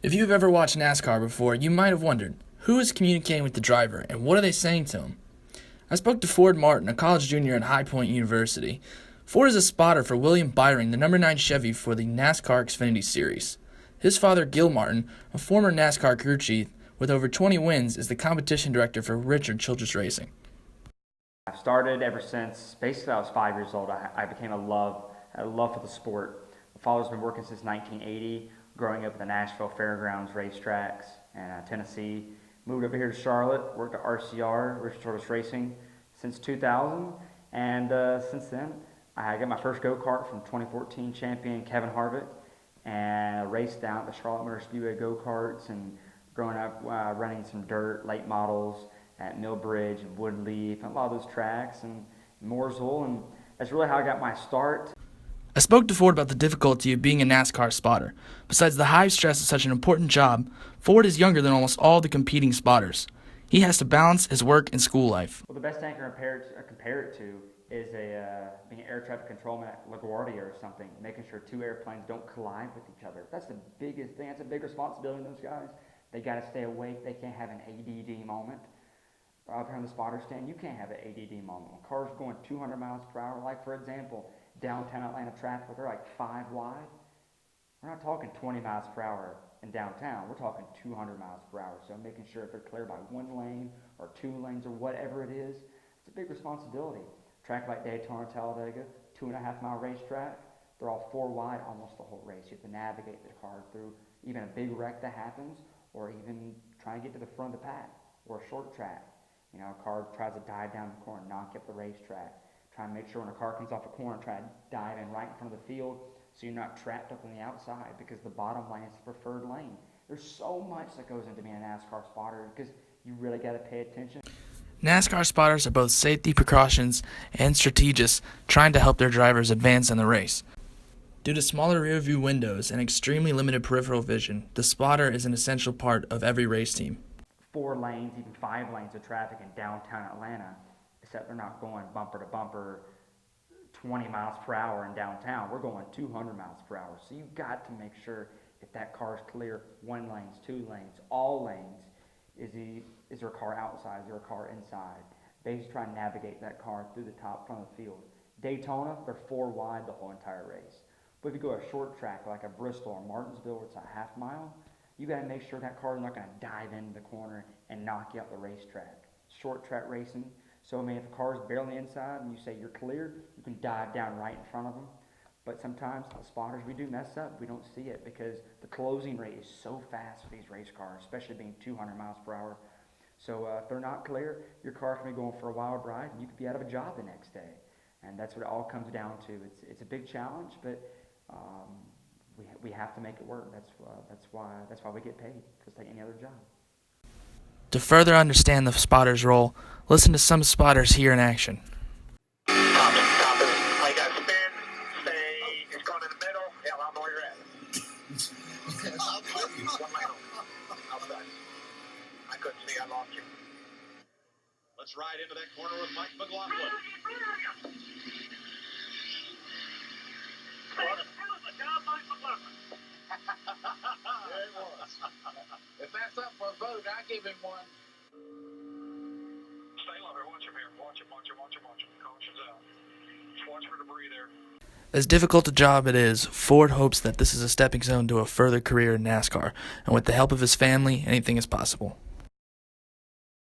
If you've ever watched NASCAR before, you might have wondered, who is communicating with the driver and what are they saying to him? I spoke to Ford Martin, a college junior at High Point University. Ford is a spotter for William Byron, the number 9 Chevy for the NASCAR Xfinity Series. His father, Gil Martin, a former NASCAR crew chief with over 20 wins, is the competition director for Richard Childress Racing. I've started ever since basically I was 5 years old. I became a love for the sport. My father's been working since 1980, growing up at the Nashville Fairgrounds racetracks in Tennessee. Moved over here to Charlotte, worked at RCR, Richard Childress Racing, since 2000. And since then, I got my first go-kart from 2014 champion Kevin Harvick, and I raced down at the Charlotte Motor Speedway go-karts, and growing up running some dirt late models at Millbridge and Woodleaf, and a lot of those tracks, and Mooresville, and that's really how I got my start. I spoke to Ford about the difficulty of being a NASCAR spotter. Besides the high stress of such an important job, Ford is younger than almost all the competing spotters. He has to balance his work and school life. Well, the best thing I can compare it to is being an air traffic controlman at LaGuardia or something, making sure two airplanes don't collide with each other. That's the biggest thing. That's a big responsibility in those guys. They got to stay awake. They can't have an ADD moment. Out here on the spotter stand, you can't have an ADD moment. When cars are going 200 miles per hour, like for example, downtown Atlanta traffic, they're like 5 wide. We're not talking 20 miles per hour in downtown. We're talking 200 miles per hour. So making sure if they're clear by 1 lane or 2 lanes or whatever it is, it's a big responsibility. Track like Daytona, Talladega, 2.5 mile racetrack, they're all 4 wide almost the whole race. You have to navigate the car through even a big wreck that happens, or even try and get to the front of the pack, or a short track. You know, a car tries to dive down the corner, knock you up the racetrack. Try and make sure when a car comes off a corner, try to dive in right in front of the field so you're not trapped up on the outside, because the bottom lane is the preferred lane. There's so much that goes into being a NASCAR spotter because you really got to pay attention. NASCAR spotters are both safety precautions and strategists trying to help their drivers advance in the race. Due to smaller rear-view windows and extremely limited peripheral vision, the spotter is an essential part of every race team. 4 lanes, even 5 lanes of traffic in downtown Atlanta, except they're not going bumper to bumper 20 miles per hour in downtown. We're going 200 miles per hour. So you've got to make sure if that car is clear, 1 lane, 2 lanes, all lanes. Is there a car outside? Is there a car inside? Basically try and navigate that car through the top front of the field. Daytona, they're 4 wide the whole entire race. But if you go a short track like a Bristol or Martinsville where it's a half mile, you got to make sure that car is not going to dive into the corner and knock you out the racetrack. Short track racing. So, I mean, if a car is barely inside and you say you're clear, you can dive down right in front of them. But sometimes the spotters, we do mess up. We don't see it because the closing rate is so fast for these race cars, especially being 200 miles per hour. So if they're not clear, your car can be going for a wild ride and you could be out of a job the next day. And that's what it all comes down to. It's a big challenge, but we have to make it work. That's why we get paid, just like any other job. To further understand the spotter's role, listen to some spotters here in action. Copy. I got spin, say, it's going in the middle. Hell, I know where you're at. One lane outside. I couldn't see, I lost you. Let's ride into that corner with Mike McLaughlin. There it was. If that's up for a vote, I give him one. Stay low there. Watch him here. Watch him. Caution's out. Just watch for debris there. As difficult a job it is, Ford hopes that this is a stepping stone to a further career in NASCAR, and with the help of his family, anything is possible.